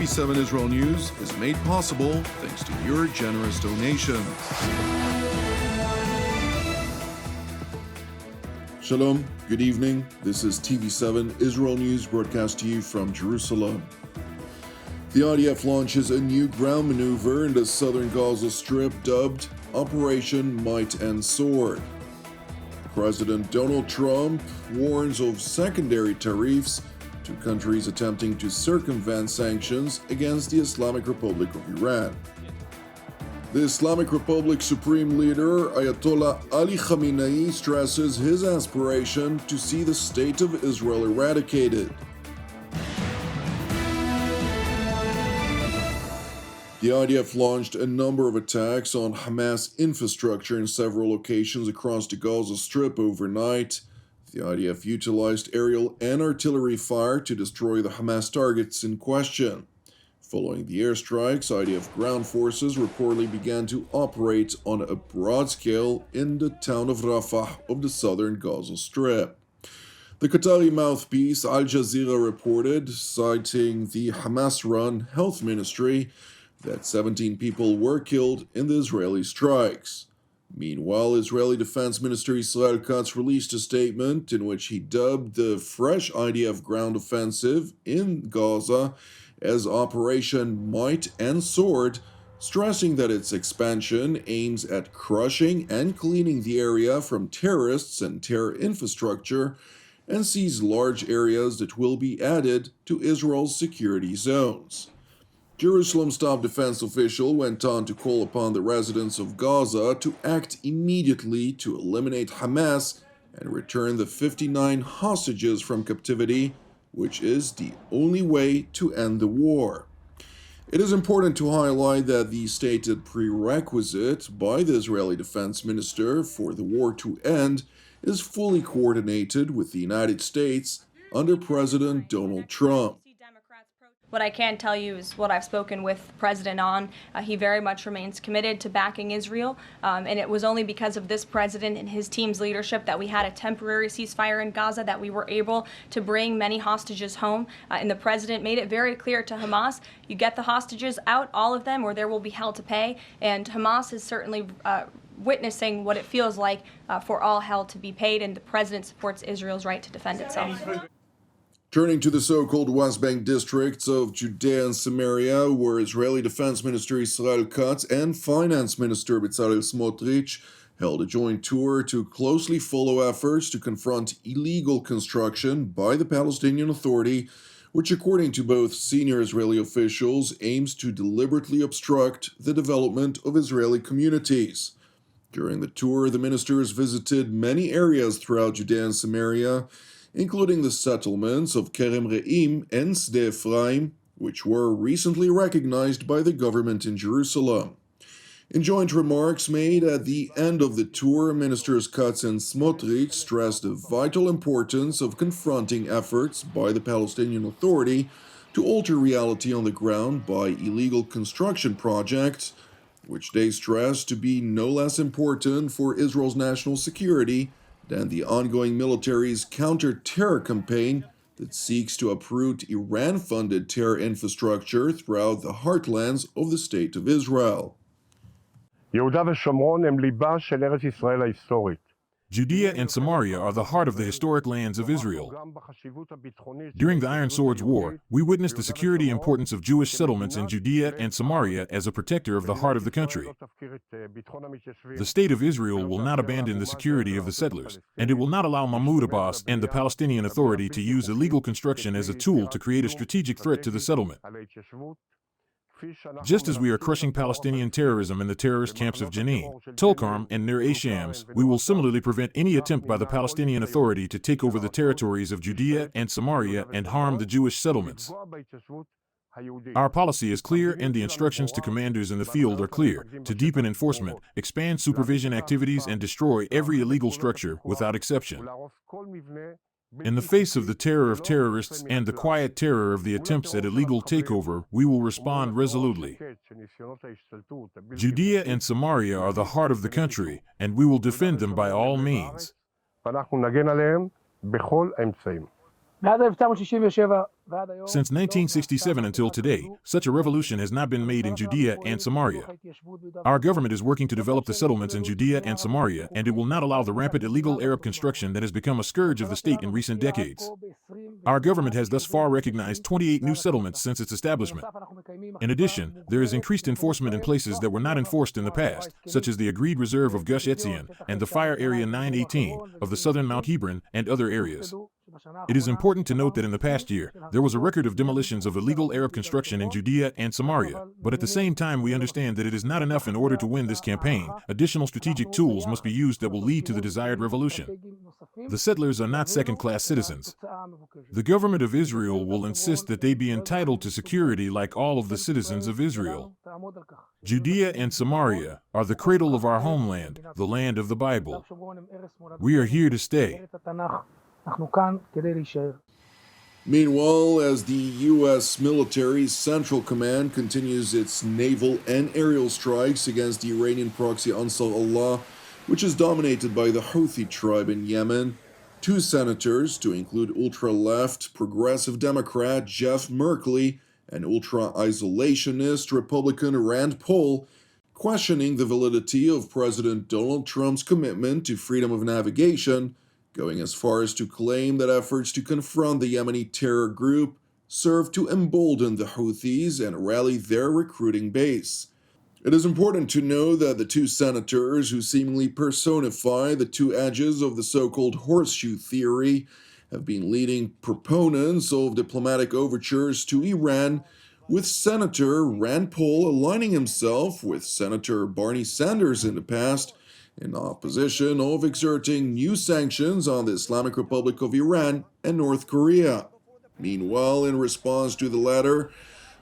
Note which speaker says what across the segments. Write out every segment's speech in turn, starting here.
Speaker 1: TV7 Israel News is made possible thanks to your generous donations. Shalom, good evening. This is TV7 Israel News broadcast to you from Jerusalem. The IDF launches a new ground maneuver in the Southern Gaza Strip dubbed Operation Might and Sword. President Donald Trump warns of secondary tariffs to countries attempting to circumvent sanctions against the Islamic Republic of Iran. The Islamic Republic Supreme Leader Ayatollah Ali Khamenei stresses his aspiration to see the State of Israel eradicated. The IDF launched a number of attacks on Hamas infrastructure in several locations across the Gaza Strip overnight. The IDF utilized aerial and artillery fire to destroy the Hamas targets in question. Following the airstrikes, IDF ground forces reportedly began to operate on a broad scale in the town of Rafah of the Southern Gaza Strip. The Qatari mouthpiece Al Jazeera reported, citing the Hamas-run health ministry, that 17 people were killed in the Israeli strikes. Meanwhile, Israeli Defense Minister Israel released a statement in which he dubbed the fresh IDF ground offensive in Gaza as Operation Might and Sword, stressing that its expansion aims at crushing and cleaning the area from terrorists and terror infrastructure and sees large areas that will be added to Israel's security zones. Jerusalem's top defense official went on to call upon the residents of Gaza to act immediately to eliminate Hamas and return the 59 hostages from captivity, which is the only way to end the war. It is important to highlight that the stated prerequisite by the Israeli defense minister for the war to end is fully coordinated with the United States under President Donald Trump.
Speaker 2: What I can tell you is what I've spoken with the President on. He very much remains committed to backing Israel, and it was only because of this President and his team's leadership that we had a temporary ceasefire in Gaza, that we were able to bring many hostages home, and the President made it very clear to Hamas, you get the hostages out, all of them, or there will be hell to pay, and Hamas is certainly witnessing what it feels like for all hell to be paid, and the President supports Israel's right to defend itself.
Speaker 1: Turning to the so-called West Bank districts of Judea and Samaria, where Israeli Defense Minister Israel Katz and Finance Minister Bezalel Smotrich held a joint tour to closely follow efforts to confront illegal construction by the Palestinian Authority, which, according to both senior Israeli officials, aims to deliberately obstruct the development of Israeli communities. During the tour, the ministers visited many areas throughout Judea and Samaria, including the settlements of Kerem Re'im and Sde Ephraim, which were recently recognized by the government in Jerusalem. In joint remarks made at the end of the tour, Ministers Katz and Smotrich stressed the vital importance of confronting efforts by the Palestinian Authority to alter reality on the ground by illegal construction projects, which they stressed to be no less important for Israel's national security than the ongoing military's counter-terror campaign that seeks to uproot Iran-funded terror infrastructure throughout the heartlands of the State of Israel.
Speaker 3: יהודה ושומרון הם ליבה של ארץ ישראל ההיסטורית.
Speaker 4: Judea and Samaria are the heart of the historic lands of Israel. During the Iron Swords War, we witnessed the security importance of Jewish settlements in Judea and Samaria as a protector of the heart of the country. The State of Israel will not abandon the security of the settlers, and it will not allow Mahmoud Abbas and the Palestinian Authority to use illegal construction as a tool to create a strategic threat to the settlement. Just as we are crushing Palestinian terrorism in the terrorist camps of Jenin, Tulkarm, and Nir Shams, we will similarly prevent any attempt by the Palestinian Authority to take over the territories of Judea and Samaria and harm the Jewish settlements. Our policy is clear and the instructions to commanders in the field are clear: to deepen enforcement, expand supervision activities, and destroy every illegal structure without exception. In the face of the terror of terrorists and the quiet terror of the attempts at illegal takeover, we will respond resolutely. Judea and Samaria are the heart of the country, and we will defend them by all means.
Speaker 3: ואנחנו נגן עליהם בכל האמצעים.
Speaker 5: מאז 1967
Speaker 4: Since 1967 until today, such a revolution has not been made in Judea and Samaria. Our government is working to develop the settlements in Judea and Samaria, and it will not allow the rampant illegal Arab construction that has become a scourge of the state in recent decades. Our government has thus far recognized 28 new settlements since its establishment. In addition, there is increased enforcement in places that were not enforced in the past, such as the agreed reserve of Gush Etzion and the Fire Area 918 of the southern Mount Hebron and other areas. It is important to note that in the past year, there was a record of demolitions of illegal Arab construction in Judea and Samaria, but at the same time we understand that it is not enough in order to win this campaign. Additional strategic tools must be used that will lead to the desired revolution. The settlers are not second-class citizens. The government of Israel will insist that they be entitled to security like all of the citizens of Israel. Judea and Samaria are the cradle of our homeland, the land of the Bible. We are here to stay.
Speaker 1: Meanwhile, as the U.S. military's Central Command continues its naval and aerial strikes against the Iranian proxy Ansar Allah, which is dominated by the Houthi tribe in Yemen, two senators, to include ultra-left progressive Democrat Jeff Merkley and ultra-isolationist Republican Rand Paul, questioning the validity of President Donald Trump's commitment to freedom of navigation, going as far as to claim that efforts to confront the Yemeni terror group serve to embolden the Houthis and rally their recruiting base. It is important to know that the two senators, who seemingly personify the two edges of the so-called horseshoe theory, have been leading proponents of diplomatic overtures to Iran, with Senator Rand Paul aligning himself with Senator Bernie Sanders in the past, in opposition of exerting new sanctions on the Islamic Republic of Iran and North Korea. Meanwhile, in response to the latter,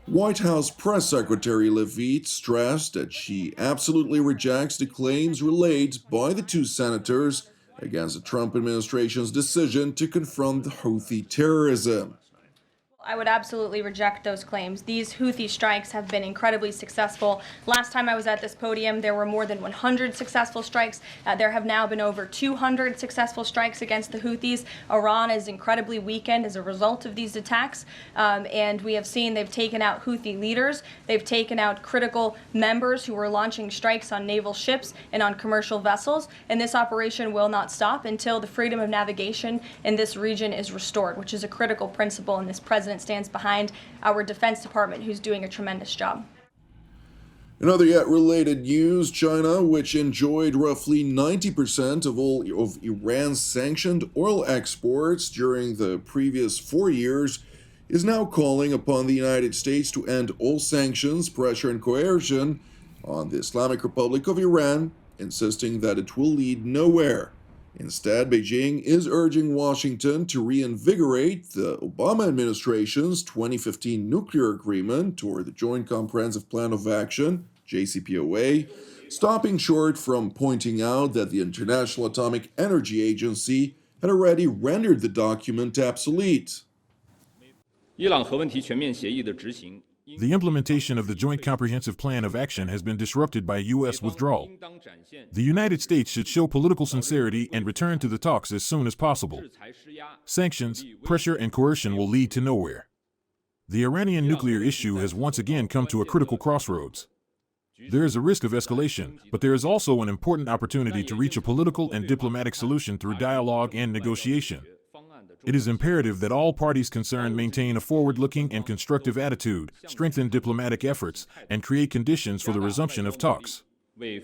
Speaker 1: White House Press Secretary Leavitt stressed that she absolutely rejects the claims relayed by the two senators against the Trump administration's decision to confront the Houthi terrorism.
Speaker 2: I would absolutely reject those claims. These Houthi strikes have been incredibly successful. Last time I was at this podium, there were more than 100 successful strikes. There have now been over 200 successful strikes against the Houthis. Iran is incredibly weakened as a result of these attacks, and we have seen they've taken out Houthi leaders. They've taken out critical members who were launching strikes on naval ships and on commercial vessels, and this operation will not stop until the freedom of navigation in this region is restored, which is a critical principle, and this president stands behind our Defense Department, who's doing a tremendous job.
Speaker 1: In other yet related news, China, which enjoyed roughly 90% of all of Iran's sanctioned oil exports during the previous 4 years, is now calling upon the United States to end all sanctions, pressure, and coercion on the Islamic Republic of Iran, insisting that it will lead nowhere. Instead, Beijing is urging Washington to reinvigorate the Obama administration's 2015 nuclear agreement, or the Joint Comprehensive Plan of Action, JCPOA, stopping short from pointing out that the International Atomic Energy Agency had already rendered the document obsolete.
Speaker 4: The implementation of the Joint Comprehensive Plan of Action has been disrupted by U.S. withdrawal. The United States should show political sincerity and return to the talks as soon as possible. Sanctions, pressure, and coercion will lead to nowhere. The Iranian nuclear issue has once again come to a critical crossroads. There is a risk of escalation, but there is also an important opportunity to reach a political and diplomatic solution through dialogue and negotiation. It is imperative that all parties concerned maintain a forward-looking and constructive attitude, strengthen diplomatic efforts, and create conditions for the resumption of talks.
Speaker 1: It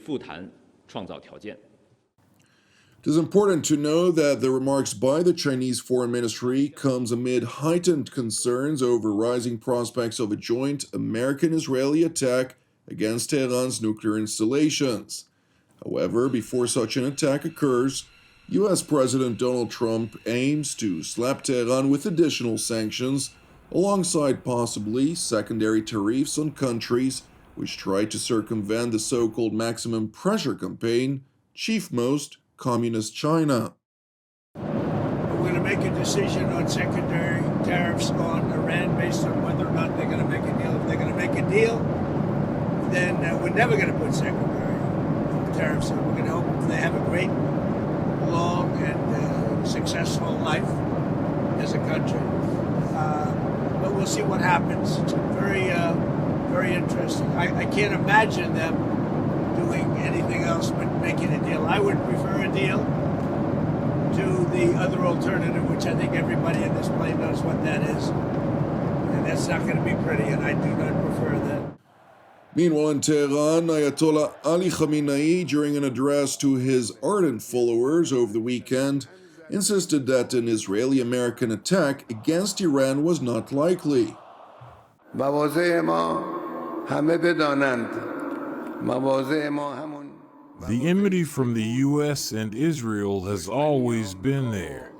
Speaker 1: is important to know that the remarks by the Chinese Foreign Ministry comes amid heightened concerns over rising prospects of a joint American-Israeli attack against Tehran's nuclear installations. However, before such an attack occurs, U.S. President Donald Trump aims to slap Tehran with additional sanctions, alongside possibly secondary tariffs on countries which try to circumvent the so-called maximum pressure campaign, chiefmost Communist China.
Speaker 5: We're going to make a decision on secondary tariffs on Iran based on whether or not they're going to make a deal. If they're going to make a deal, then we're never going to put secondary tariffs on. We're going to hope they have a great, long, and successful life as a country. but we'll see what happens. It's very interesting. I can't imagine them doing anything else but making a deal. I would prefer a deal to the other alternative, which I think everybody in this plane knows what that is. And that's not going to be pretty, and I do not prefer that.
Speaker 1: Meanwhile, in Tehran, Ayatollah Ali Khamenei, during an address to his ardent followers over the weekend, insisted that an Israeli-American attack against Iran was not likely.
Speaker 4: The enmity from the U.S. and Israel has always been there.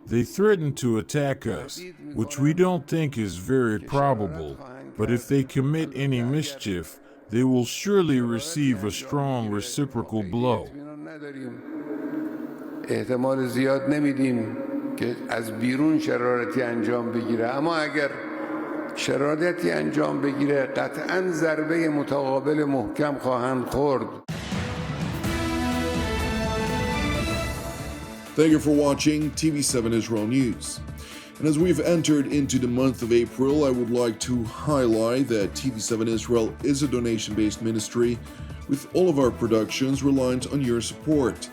Speaker 4: They threaten to attack us, which we don't think is very probable, but if they commit any mischief, they will surely receive a strong reciprocal blow.
Speaker 6: احتمال زیاد نمیدیم که از بیرون شرارتی انجام بگیره، اما اگر شرارتی انجام بگیره قطعاً ضربه متقابل محکم خواهند خورد.
Speaker 1: Thank you for watching TV7 Israel News. And as we've entered into the month of April, I would like to highlight that TV7 Israel is a donation-based ministry with all of our productions reliant on your support.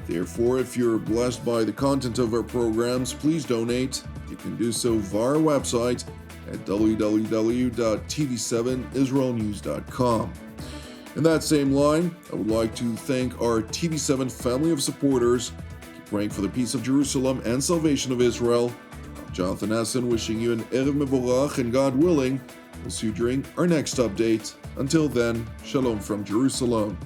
Speaker 1: Therefore, if you're blessed by the content of our programs, please donate. You can do so via our website at www.tv7israelnews.com. In that same line, I would like to thank our TV7 family of supporters. Keep praying for the peace of Jerusalem and salvation of Israel. I'm Jonathan Essen, wishing you an Erev Mevorach, and God willing, we'll see you during our next update. Until then, Shalom from Jerusalem.